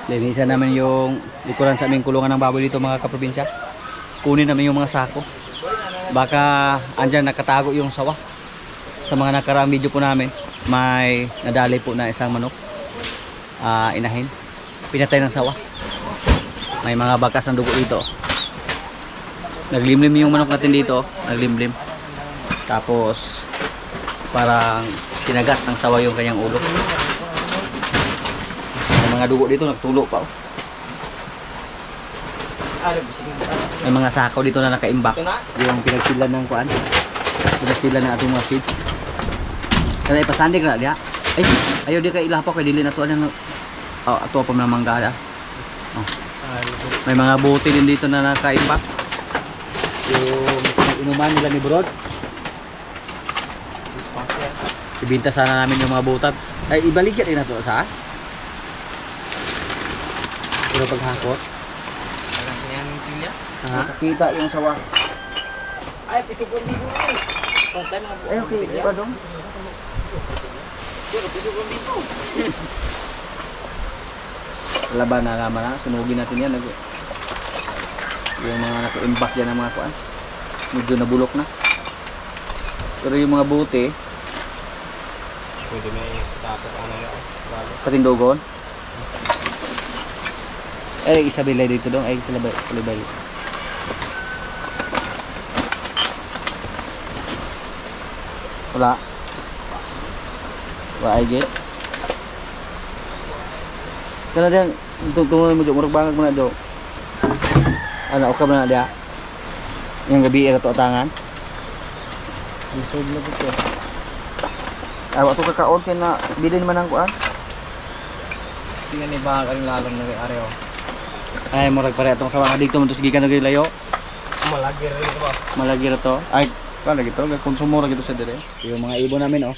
Linisan namin yung likuran sa aming kulungan ng baboy dito mga kaprobinsya. Kunin namin yung mga sako. Baka andyan nakatago yung sawa. Sa mga nakaraang video po namin, may nadali po na isang manok. Inahin. Pinatay ng sawa. May mga bakas ng dugo dito. Naglimlim yung manok natin dito. Naglimlim. Tapos parang kinagat ng sawa yung kanyang ulo. May mga dugo dito nagtulo pa. May mga sakaw dito na nakaimbak. Yung pinagsilan ng kuan. Pinagsilan ng ating mga feeds. Kaya ipasandig na diya. Ay, ayaw di ka ilapaw kay dili na to ano. Ato pa mga mangga. May mga bote din dito na nakaimbak. Yung inuman nila ni Brod. Ibinta sana namin yung mga butag. Ay, ibalik yan na to sa. Pero paghakot. Kita yung sawa. Ay, pitugon dito eh. Ay, okay. Iba dong. Pitugon dito. Laban na naman na. Sunugin natin yan. Yung mga naka-imbak dyan ng mga kuan. Medyo nabulok na. Pero yung mga bote, pwede may dapat ano na. patindogon. Ay, isabilay dito dong. Ay, salibay. Wala. Wala ay get. Kana din tungtungan mo murag bangag mo na do. Ano okay ba na dia? Yung gabi ira to tangan. Isog na ko. Awa to kakaon kay na bilin man ang kuan. Tingnan ni bangag ang lalong na areo. Ay murag pare atong sawa dito man to sige ka naglayo. Malagi rin ito ba? Malagi ra to. Ay kana gito konsumo ra gito sa dire. Yung mga ibon namin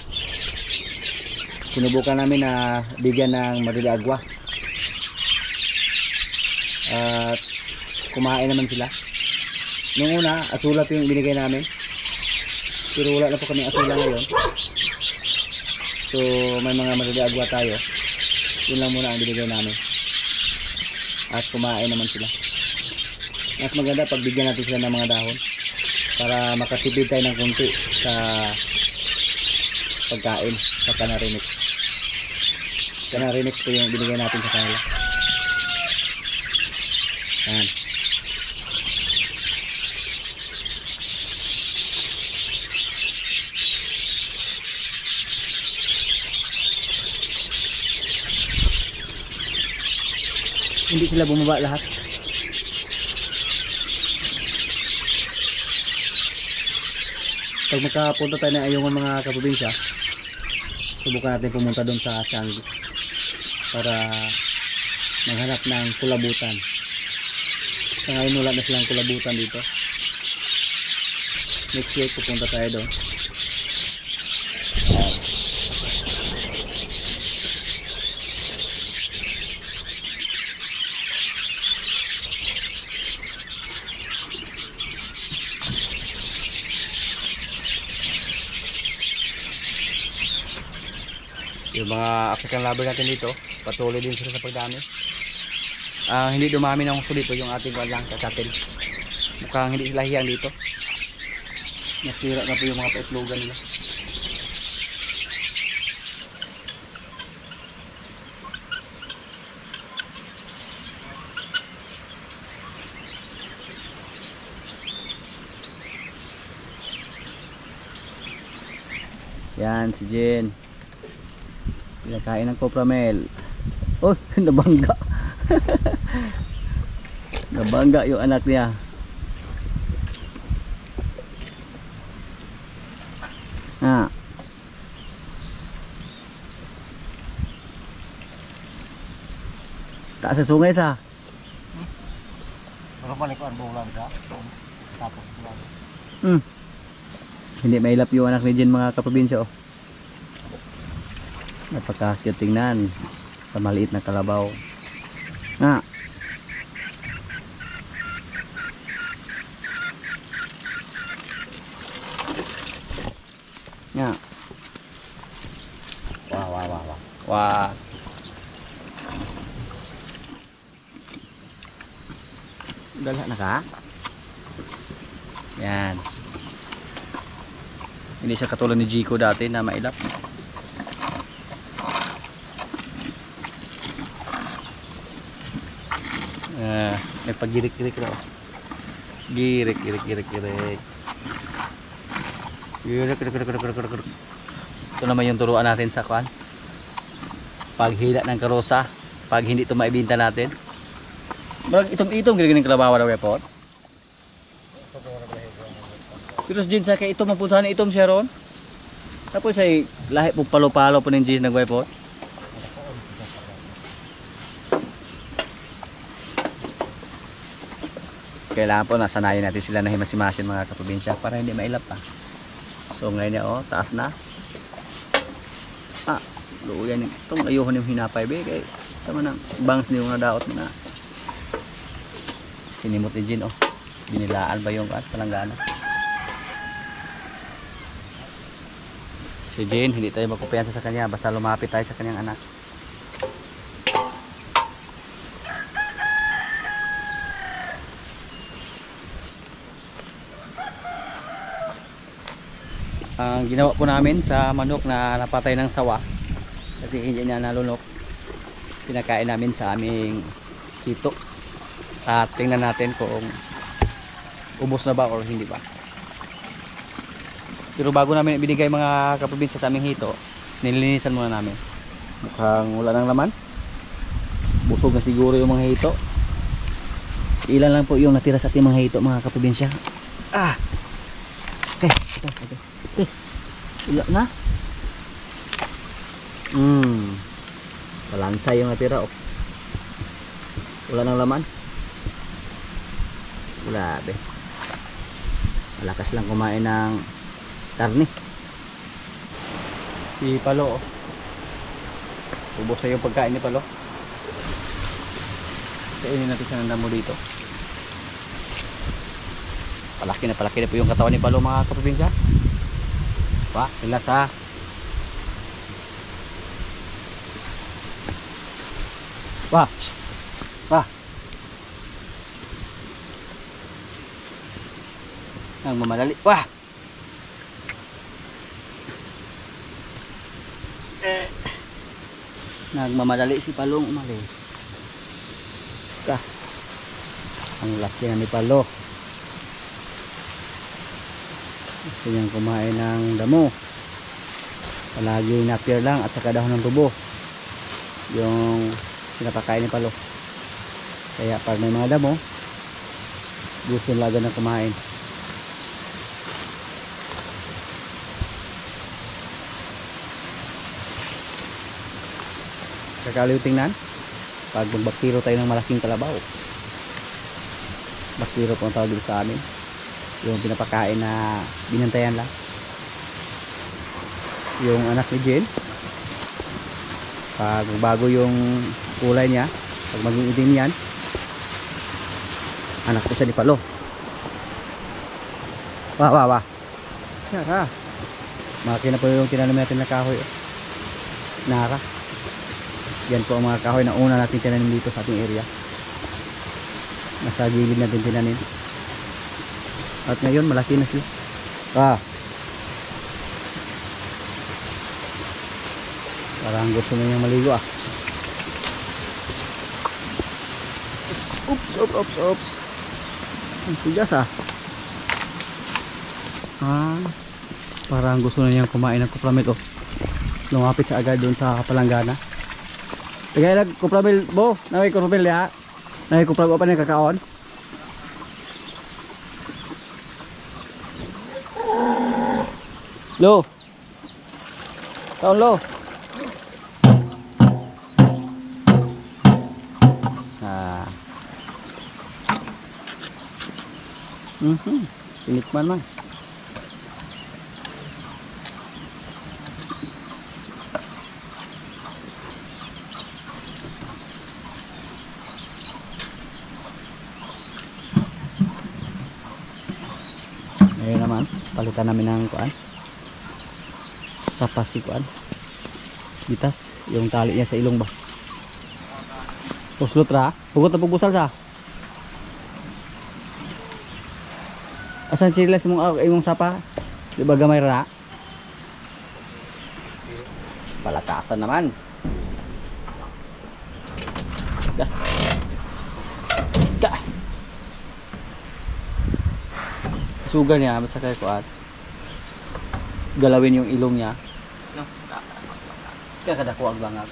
sinubukan namin na bigyan ng madili agwa. At kumain naman sila. Nung una, asulat yung binigay namin. Pero wala na po kami asula ngayon. So may mga madili agwa tayo. Yun lang muna ang binigay namin. At kumain naman sila. Mas maganda pag bigyan natin sila ng mga dahon para makatipid tayo ng konti sa pagkain sa Canarinex. Canarinex po yung binigay natin sa kanila. Yan. Hindi sila bumaba lahat. Pag magkapunta tayo ng Ayungan mga kaprobinsya, subukan natin pumunta doon sa Changi para maghanap ng kulabutan. Sa ngayon wala na silang kulabutan dito. Next week pupunta tayo doon. Yung mga African lover natin dito, patuloy din sila sa pagdami. Hindi dumami ng uso dito yung ating walang kasatin. Mukhang hindi sila hiyang dito. Nasira na po yung mga paitlogan nila. Yan si Jen. Pinakain ng Copramel. Oh, nabangga. Nabangga yung anak niya. Tak sa sungay sa. Pero palikuan bulan ka. Tapos bulan. Hindi mailap yung anak ni Jen mga kaprobinsya. Napaka-cute tingnan sa maliit na kalabaw. Wah. Dala na ka? Yan. Hindi siya katulad ni Jico dati na mailap. May paggirik-girik na. Girik. Ito naman yung turuan natin sa kwan. Paghila ng karosa. Pag hindi ito maibinta natin. Itong giling ng kalabawa na wepot. Pero dyan sa kay ito mapuntahan itom siya ron. Tapos ay lahi po palo-palo po ng jeans ng wepot. Kailangan po nasanayin natin sila na himasimasin mga kaprobinsya para hindi mailap pa. So ngayon niya taas na. Luuyan itong ayuhon yung hinapay be kay sama ng bangs niyo na daot mo na. Sinimot ni Jin binilaan ba yung palanggana. Si Jin hindi tayo magkumpiyansa sa kanya basta lumapit tayo sa kanyang anak. Ang ginawa po namin sa manok na napatay ng sawa kasi hindi niya nalunok, pinakain namin sa aming hito at tingnan natin kung ubos na ba or hindi ba. Pero bago namin binigay mga kaprobinsya sa aming hito, nilinisan muna namin. Mukhang wala nang laman, busog na siguro yung mga hito. Ilan lang po yung natira sa ating mga hito mga kaprobinsya. Wala na. Balansa yung natira wala nang laman. Wala be. Malakas lang kumain ng karne. Si Palo ubos na yung pagkain ni Palo. Kainin natin siya ng damo dito. Palaki na po yung katawan ni Palo mga kaprobinsya. Relax ha. Nagmamadali. Nagmamadali si Palong umalis. Ang laki na ni Palo. Gusto niyang kumain ng damo. Palagi napier lang at saka dahon ng tubo yung pinapakain ni Palo. Kaya pag may mga damo gusto nila na kumain. Kakaliw tingnan pag magbaktiro tayo ng malaking kalabaw. Baktiro po ang tawag dito sa amin, yung pinapakain na binantayan lang. Yung anak ni Jen, pag bago yung kulay niya, pag maging itim yan, anak ko siya ni Palo. Yara. Makina po yung tinanim natin na kahoy. Nara. Yan po ang mga kahoy na una natin tinanim dito sa ating area. Nasa gilid natin tinanim. At ngayon malaki na siya. Parang gusto na niyang maligo Oops. Ang sigas parang gusto na niyang kumain ng kupramil lumapit siya agad doon sa palanggana. Tagay lang kupramil bo. Naway kupramil ya. Naway kupramil pa niya kakaon. Lo. Kaon lo. Tinikman man. Ngayon naman, palitan namin ng kuan. Sapas si kuan. Bitas, yung tali niya sa ilong ba. Puslot ra, pugot na pugbusal sa. Asan chilas imong sapa? Di ba gamay ra? Palakasan naman. Ka. Ka. Suga niya basta kay kuat. Galawin yung ilong niya. No. Kaya kada kuwag bangag.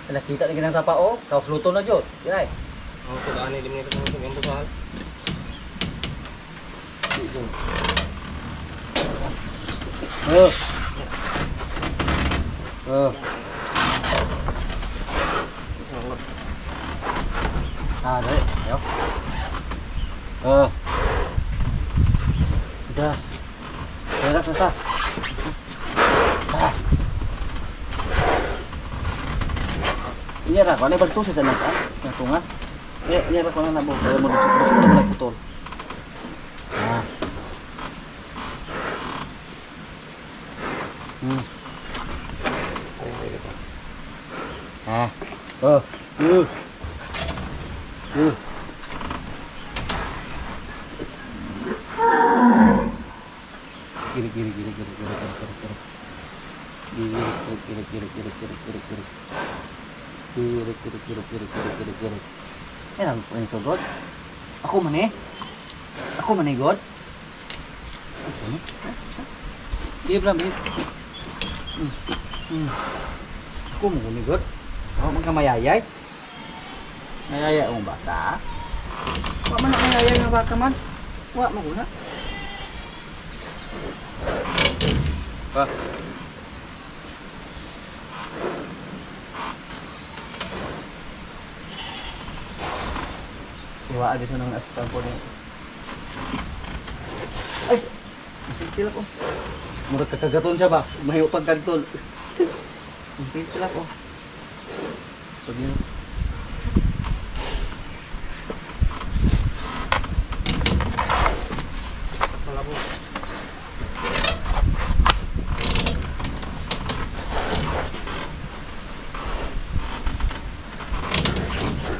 Nakita na ginang sapa o, kaos luto na jud. Diray. Ang tudaan ni limit ng yung busal. Oh. Oh. Ah, đấy, hiểu. Das. Berak atas. Ah. Iya ra, kau ni bantu sa sana ka. Tunga. Iya ra ko na nabo, kaya mo dito na putol. Ah. Ah. Oh. Kiri. Enak yang sogot. Aku mana? God. Dia belum ini. Aku mau ni God. Oh, magkamayayay. Mayayay ang bata. Wa man mayayay nga baka man. Wa mo na. Ba. Iwa agad sa nang aspan po niya. Ay! Sila ko. Murag kakagaton siya ba? Mahiyo pagkagtol. Sila ko. Pag yun. Malabo.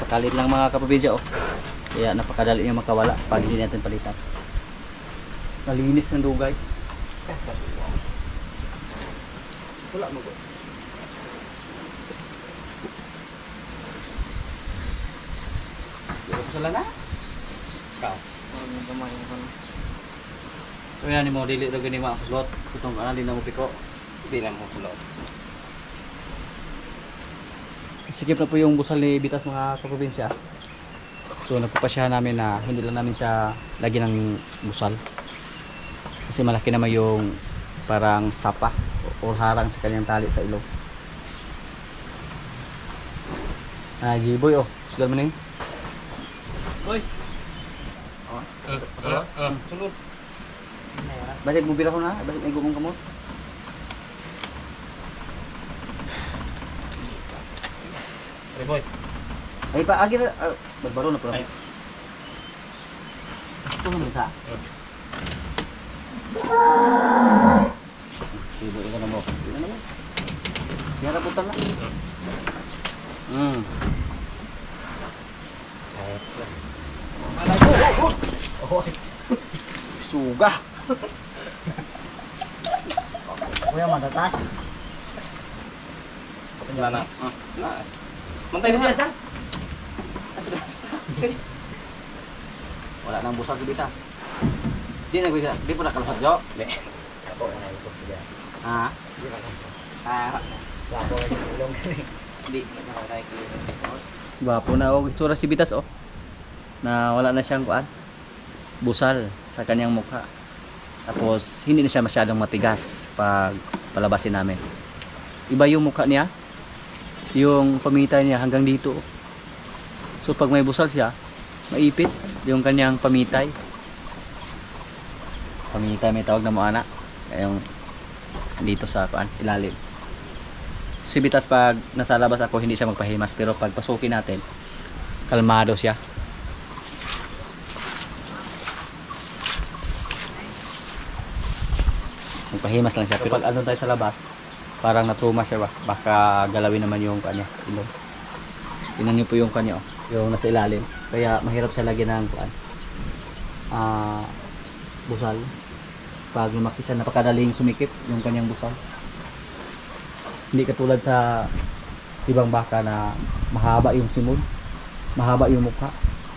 Pakalit lang mga kapabidya oh. Kaya napakadali niya makawala pag hindi natin palitan. Malinis ng dugay. Wala mo ko. Dito ko sala na. Ikaw. Ang gamay ko. Kaya ni mo dili ra gani ma-upload. Kutong ana din na mo piko. Hindi lang mo sulod. Sikip na po yung busal ni Bitas mga kaprobinsya. So nagpapasyahan namin na hindi lang namin siya lagyan ng busal. Kasi malaki naman yung parang sapa o harang sa kanyang tali sa ilong. Ah, giboy oh. Sugal mo na yun. Boy. Sulod. Basig mo bila ko na. Basig may gumong kamot. Boy. Ay pa, agi na. Bagbaro na pala. Ito naman isa. Sibo ka na mo. Sibo na mo. Siyara putan na. Oh. Suga. Kuya matatas. Wala na. Mantay mo yan, San? Wala nang busag sa Bitas. Di na bisa, di po nakalapad jo. Di. Sabo na ito siya. Ha? Di na. Sabo na ilong. Di na tayo kilo. Gwapo na oh, itsura si Bitas oh. Na wala na siyang kuan. Busal sa kanyang mukha. Tapos hindi na siya masyadong matigas pag palabasin namin. Iba yung mukha niya. Yung pamitay niya hanggang dito. So pag may busal siya, maipit yung kanyang pamitay. Pamitay may tawag na mo anak. Yung dito sa ilalim. Si Bitas pag nasa labas ako hindi siya magpahimas, pero pag pasukin natin, kalmado siya. Magpahimas lang siya, pero pag ano tayo sa labas, parang natruma siya ba? Baka galawin naman yung kanya ilong. Tingnan niyo po yung kanya oh, yung nasa ilalim. Kaya mahirap siya lagyan ng kuan. busal. Pag lumaki siya, napakadaling sumikip yung kanyang busal. Hindi katulad sa ibang baka na mahaba yung simod, mahaba yung mukha.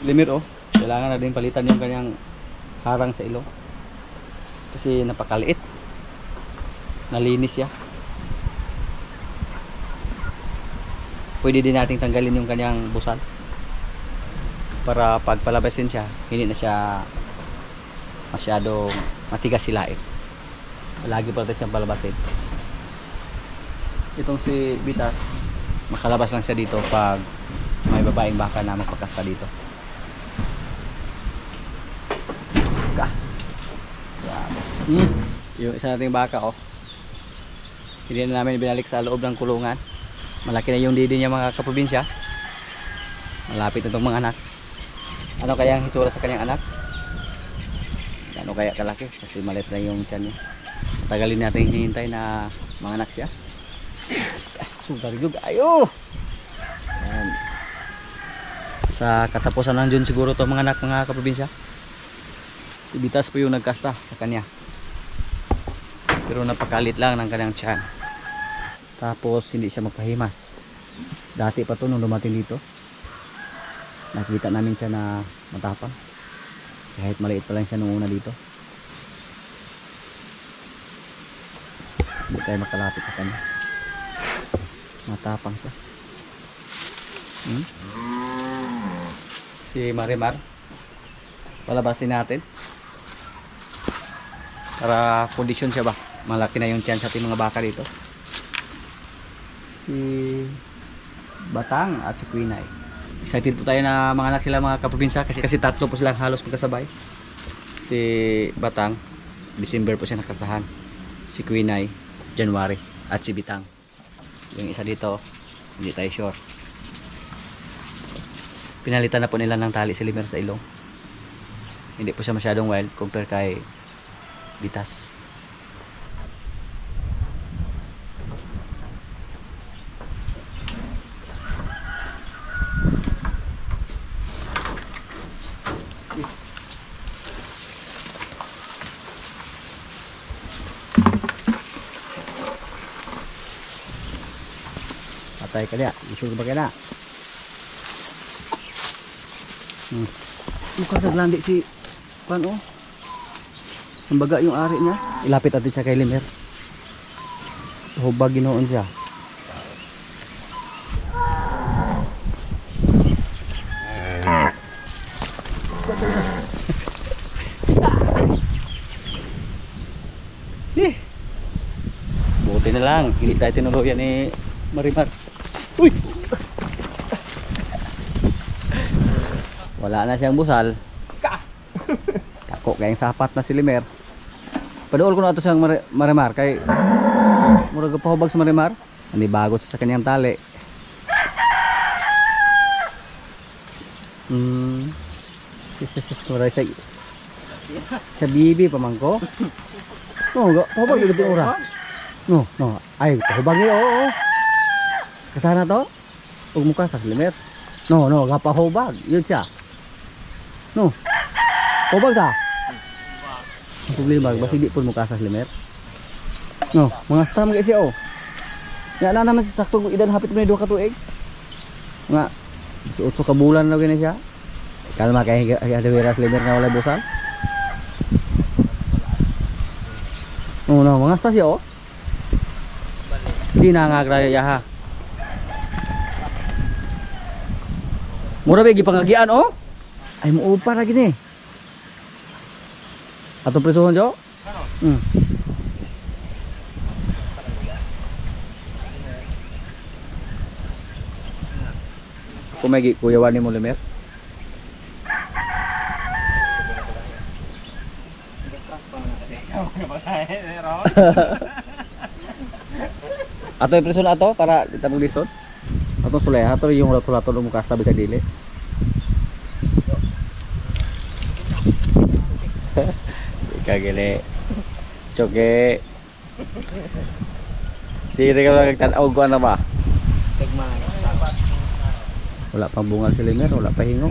Limit kailangan na din palitan yung kanyang harang sa ilong kasi napakaliit, nalinis siya. Pwede din nating tanggalin yung kanyang busal para pag palabasin siya hindi na siya masyadong matigas silain. Lagi pa rin siyang palabasin. Itong si Bitas, makalabas lang siya dito pag may babaeng baka na magpakasta dito. Yung isa nating baka hindi na namin binalik sa loob ng kulungan. Malaki na yung didi niya mga kaprobinsya. Malapit na itong mga anak. Ano kaya ang hitsura sa kanyang anak? Ano kaya kalaki? Kasi maliit na yung tiyan niya. Tagalin natin hinihintay na mga anak siya. Sugarigog ayo. Yan. Sa katapusan lang dyan siguro to mga anak mga kaprobinsya. Si Bitas po yung nagkasta sa kanya. Pero napakalit lang ng kanyang tiyan. Tapos hindi siya magpahimas. Dati pa to nung dumating dito. Nakita namin siya na matapang. Kahit maliit pa lang siya nung una dito. Hindi tayo makalapit sa kanya. Matapang siya. Si Marimar, palabasin natin para kondisyon siya ba. Malaki na yung tiyan sa ating mga baka dito. Si Batang at si Quinay, excited po tayo na mga anak sila mga kaprobinsya kasi tatlo po silang halos magkasabay. Si Batang December po siya nakasahan, si Quinay January, at si Bitang yung isa dito hindi tayo sure. Pinalitan na po nila ng tali si Limer sa ilong. Hindi po siya masyadong wild compare kay Bitas. Patay ka niya, isul ba ka na? Mukhang naglandi si Pan Kumbaga yung ari niya. Ilapit natin siya kay Limer. Hubag ginoon siya. Buti na lang hindi tayo tinuluyan ni Marimar. Uy! Wala na siyang busal. Tako kayang sapat na si Limer. Padool ko na ito siyang Marimar kay murag pahubag sa Marimar. Hindi bago sa kanyang tali. Sis maray sa bibi pamangko. No, pahubag dito ora. No. Ay, pahubag ni kasana to. Ug muka sa Limer. No, gapahubag. Yun siya. No. Pahubag sa. Ang problema, basta hindi po mukha sa Limer. No, mga stam kasi Nga na naman si saktong edad hapit mo na 2 ka tuig. Nga, si 8 ka bulan na gini siya. Kalma kay adawira sa Limer nga wala busal. No, mga stas siya Hindi na nga graya ha. Mura ba gipangagian Ay muupa ra gini. Atong presohon jo? Kung may kuyawan ni mo Limer? Ato yung presohon ato para kita maglisod? Atong sulay, ato yung lato-lato ng mukha sa bisag dili. Kagili choke siri ka lang nagtanaw ko ano ba wala pang bungal si Limer, wala pa hingo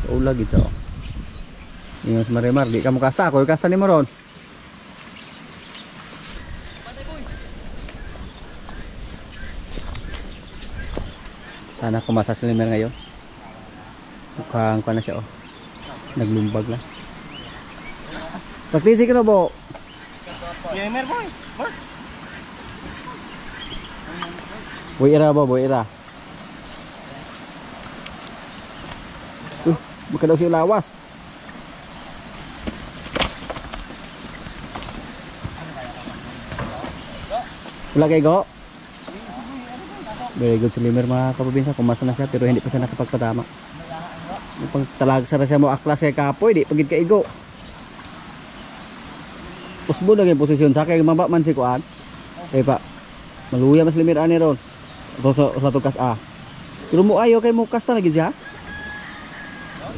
Kaulag ito. Yung mas Marimar, di ka mo kasta. Ako yung kasta ni mo ron. Sana kumasa si Limer ngayon. Mukhang pa na siya, oh. Naglumbag na. Praktisi ka na, bo. Limer boy. Boy ira, bo. Boy ira. Baka daw siya lawas. Wala kay go. Very good si Limer mga kapabinsa. Kumasa na siya pero hindi pa siya nakapagpatama. Pag talag sa siya mo aklas kay kapoy, di pagid kay igo. Usbo na yung posisyon sa kay maba man si kuan. Kay pa maluya mas Limer ani ron. Sa tukas a. Pero mo ayo kay mo kasta na gid siya.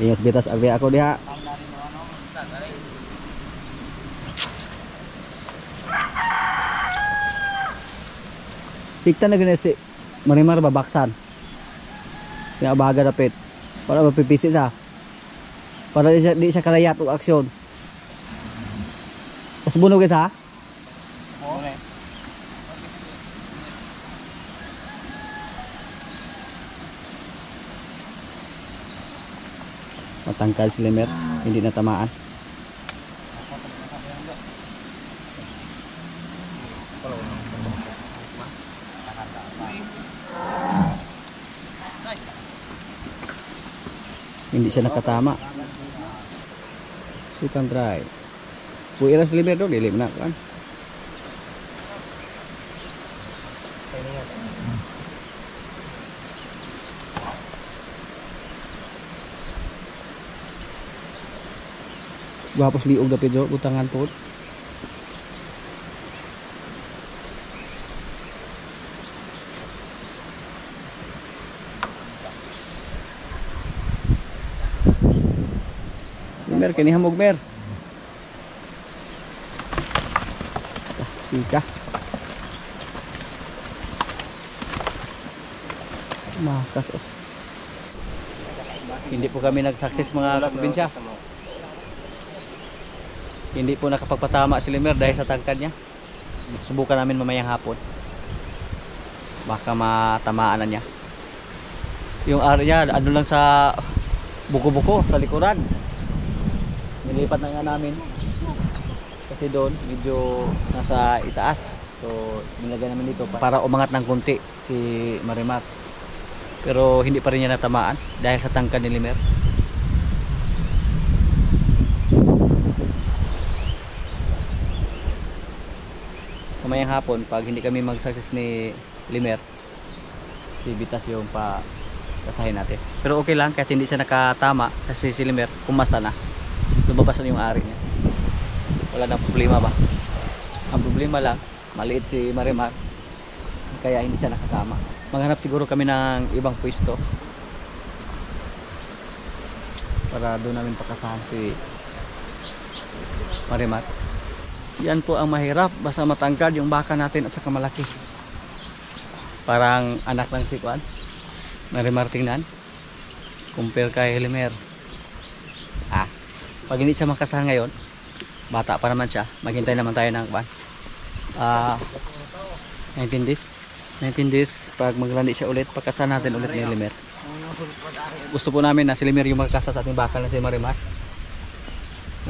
Iyos bitas agbe ako diha. Tikta na ginesi Marimar babaksan. Kaya baga dapit. Para mapipisi sa. Para di siya kalayat og aksyon. Usbuno guys ha. Okay. Matangkal si Limer, hindi natamaan. Hindi siya nakatama. Sukan try. Puira si Limer do, dilim na kan. Gapos liog dapit jo utangan pod. Mer kini hamog mer. Sika. Makas oh. Hindi po kami nag-success mga kaprobinsya. Hindi po nakapagpatama si Limer dahil sa tangkad niya. Subukan namin mamayang hapon. Baka matamaan na niya. Yung area ano lang sa buko-buko sa likuran. Nilipat na nga namin. Kasi doon medyo nasa itaas. So nilagay namin dito para umangat ng konti si Marimar. Pero hindi pa rin niya natamaan dahil sa tangkad ni Limer. Kamayang hapon pag hindi kami mag-success ni Limer, bibitas yung kasahin natin. Pero okay lang kahit hindi siya nakatama kasi si Limer kumasta na. Lumabas na yung ari niya. Wala nang problema ba? Ang problema lang, maliit si Marimar kaya hindi siya nakatama. Maghanap siguro kami ng ibang pwesto para doon namin pakasahan si Marimar. Yan po ang mahirap, basta matangkad yung baka natin at saka malaki. Parang anak lang si Kuan Marimar tingnan compare kay Limer. Pag hindi siya makasahan ngayon, bata pa naman siya, maghintay naman tayo ng 19 days pag maglandi siya ulit, pagkasahan natin ulit ni Limer. Gusto po namin na si Limer yung magkasa sa ating bakal na si Marimar.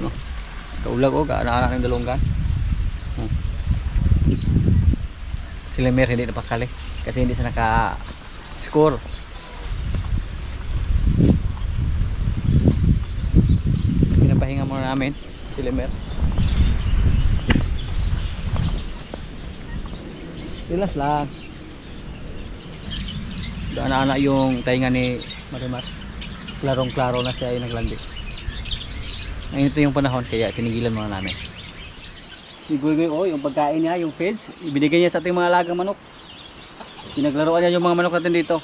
Ano? Kaulag o anak-anak ng dalunggan. Si Limer hindi napakali kasi hindi siya naka-score. Pinapahinga muna namin si Limer. Relax lang. Daan-ana yung tainga ni Marimar. Klarong-klaro na siya ay naglandi. Ngayon ito yung panahon kaya tinigilan muna namin. Si Goy-Goy oh, yung pagkain niya, yung feeds, ibinigay niya sa ating mga alagang manok. Pinaglaruan niya yung mga manok natin dito.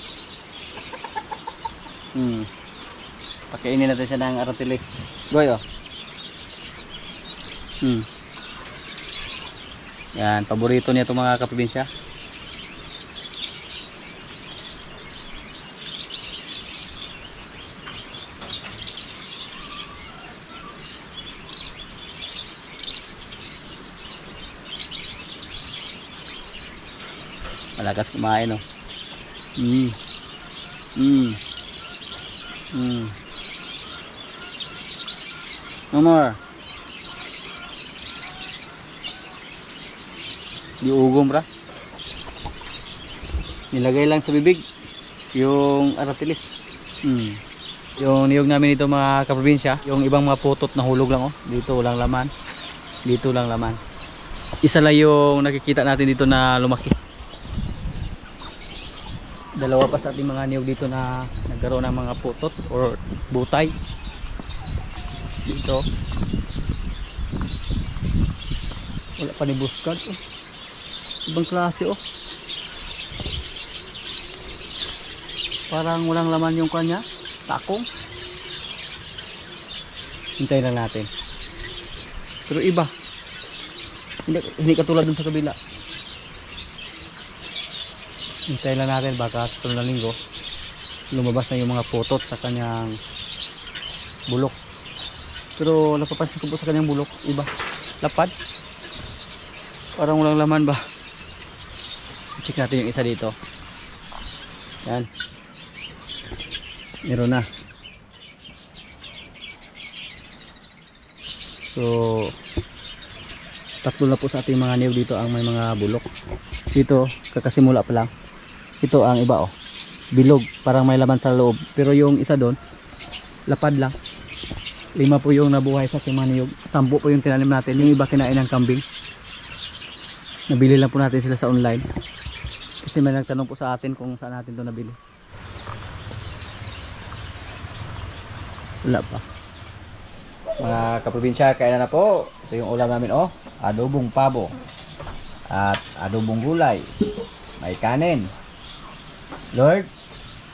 Pakainin natin siya ng aratilis. Goy oh. Yan, paborito niya itong mga kaprobinsya. Malakas kumain, oh. Mm. Mm. Mm. No more. Diugom ra. Nilagay lang sa bibig yung aratilis. Mm. Yung niyog namin dito mga kaprobinsya, yung ibang mga putot na hulog lang, oh. Dito walang laman. Dito lang laman. Isa lang yung nakikita natin dito na lumaki. Dalawa pa sa ating mga niyog dito na nagkaroon ng mga putot or butay dito. Wala pa ni buskad, oh. Ibang klase, oh. Parang walang laman yung kanya takong. Hintayin lang natin. Pero iba, hindi katulad dun sa kabila. Hintayin lang natin, baka sa sunod na linggo lumabas na yung mga putot sa kanyang bulok. Pero napapansin ko po sa kanyang bulok, iba, lapad, parang walang laman ba. Check natin yung isa dito. Yan, meron na. So tatlo na po sa ating mga niyog dito ang may mga bulok. Dito kakasimula pa lang. Ito ang iba, oh, bilog, parang may laman sa loob. Pero yung isa doon, lapad lang. 5 po yung nabuhay sa ating mga niyog. 10 po yung tinanim natin. Yung iba kinain ng kambing. Nabili lang po natin sila sa online. Kasi may nagtanong po sa atin kung saan natin ito nabili. Wala pa. Mga kaprobinsya, kailan na po. Ito yung ulam namin, oh. Adobong pabo. At adobong gulay. May kanin. Lord,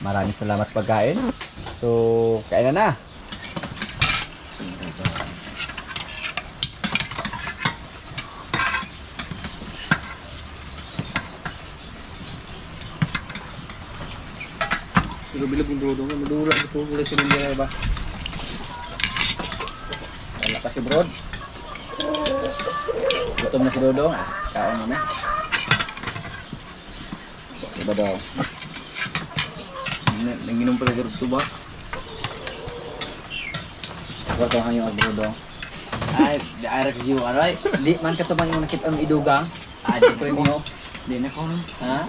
maraming salamat sa pagkain. So, kain na. Pero bilog yung dudong, madura ito, kulay silindir ba? Wala pa si Brod. Gutom na si Dodong, kaon mo na. Diba daw? Nanginom pala garot ito ba? Ako ito ang yung Dodong. Ay, di ara kayo, aray. Di man ka ito bang yung nakita ang idugang? Ah, di ko yung di na ko. Ha?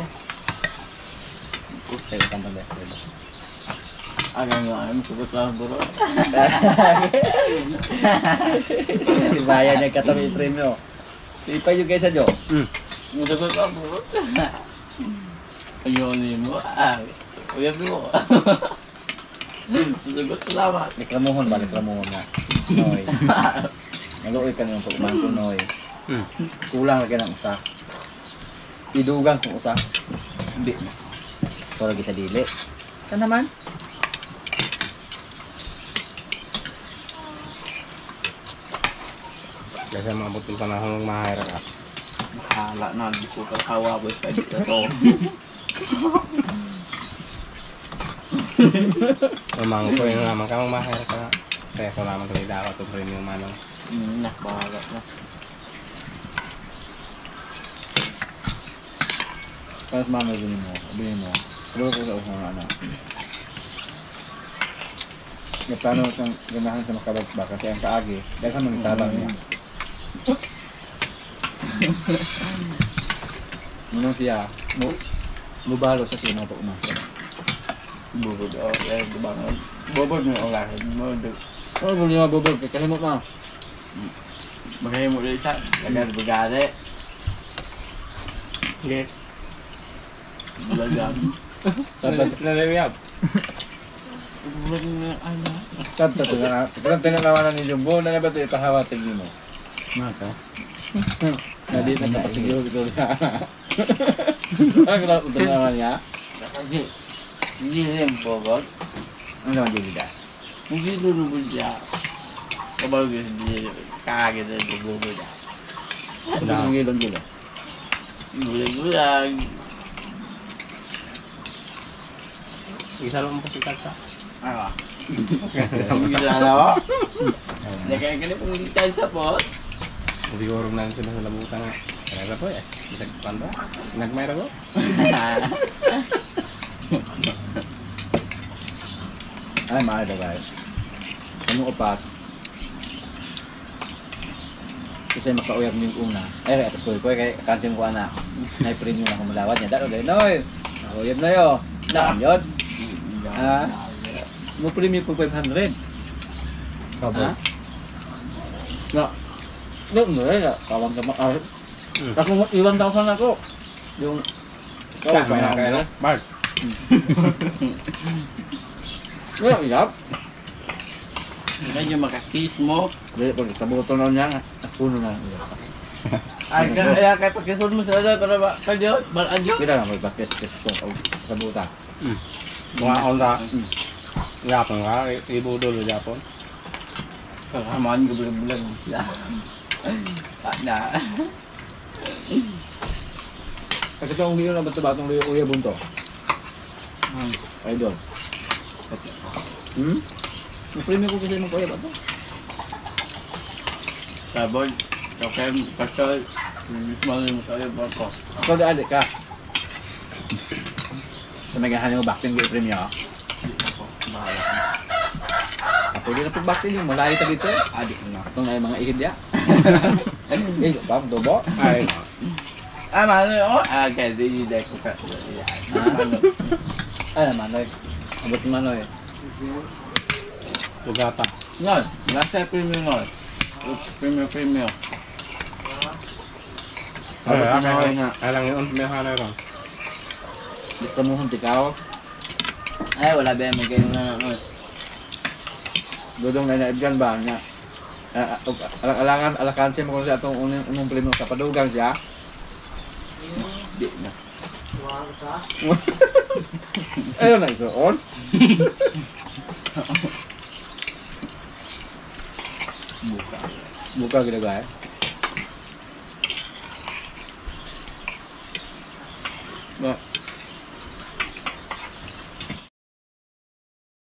Sa'yo ka ba? Agang yung ano, sugot lang bro. Bayan niya katabi premyo. Ipa yung kayo sa Jo. Sugot lang bro. Ayun mo. Uya bro. Sugot salamat. Reklamuhon ba? Reklamuhon na. Noy. Naluoy ka nung pagkumahan ko, Noy. Kulang lagi ng usa. Idugang kung usa. Hindi. Ito lagi sa dili. Saan naman? Kasi maabot yung panahon ng mahira ka. Hala na, di ko kakawa boy pa dito to. Mamang ko yun naman ka mahira ka. Kaya ko naman kami dapat ito premium manong. Nakbagat na. Tapos mama bilhin mo. Pero ko sa usang ano. Yung plano siyang ganahan sa makabagba kasi ang kaagi. Dahil sa mga tabang niya. Ano siya? Bubalo sa sinato na. Bubod. Okay, diba nga? Bubod mo yung olahin. Bubod yung bubod. Kalimot mo. Magaling mo ulit isa. Lagar bugade. Yes. Lagar. Tapos na lang Sabta to na. Pero tinanawanan ni Jumbo na ba ito ipahawatig mo? Maka. Hindi na kapasigyo ito niya. Ang tinanawan niya? Hindi rin po ba? Ano naman din nila? Hindi lulubod siya. Kapag hindi kakagin na lulubod siya. Ano yung ngilon nila? Gulag-gulag. Isa lang po kita sa. Ah. Gila na ba? Nagkakaganip pong litan sa pot. Siguro na sila sa labutan nga. Kenapa po ya? Bisa pantau. Nagmayra ko. Ay, mahal na guys. Ano upat? Kasi makauyab yung una. Ay, ito ko kay kantin ko na. Na-premium na kumalawat niya. Dalo din, noy. Makauyab na yo. Naan yun? Ha? Mo premium ko 500. Ha? Na. No, na. Tawag ka makahit. Ako mo 1,000 ako. Yung Kamera kaya na. Mark. Wala, ilap. Medyo makakis mo. Dili, pag sa buto na niya, puno na. Ay, kaya kay pagkisod mo sa dada para ba kayo? Baladyo. Kita na magpakis-kis ko sa buta. Mga onda. Yapon ka. Ibudol sa Japon. Kalaman ko bulan-bulan sila. Na. Kasi itong liyo na ba't ba itong liyo uya bunto? Idol. Premium ko kasi mag-uya ba ito? Sabon. Okay, kasal. Mismo mo tayo ba ko? Ikaw di adik ka. Sa may gahanin mo backting kay premium ka? Bahala. Pwede na pag-backting yung malayo ta dito. Adik na. Itong ay mga ihid ya. Eh, ba? Dobo? Ay. Malo ako. Kaya di ko ka. Malo. Ay naman, Noy. Abot naman, Noy. Sugata. Ngon, nasa premium ngon. Premium. Abot naman, Noy nga. Alang yun. May hanay ron. Gusto mo hunti ka, Ay, wala ba may kayo na ngon. Dudong na naibgan ba nga? Alakan siya mo kung siya itong unong premium sa padugang siya. Di na. Ayun na isuon. Buka. Buka kita guys. Nah,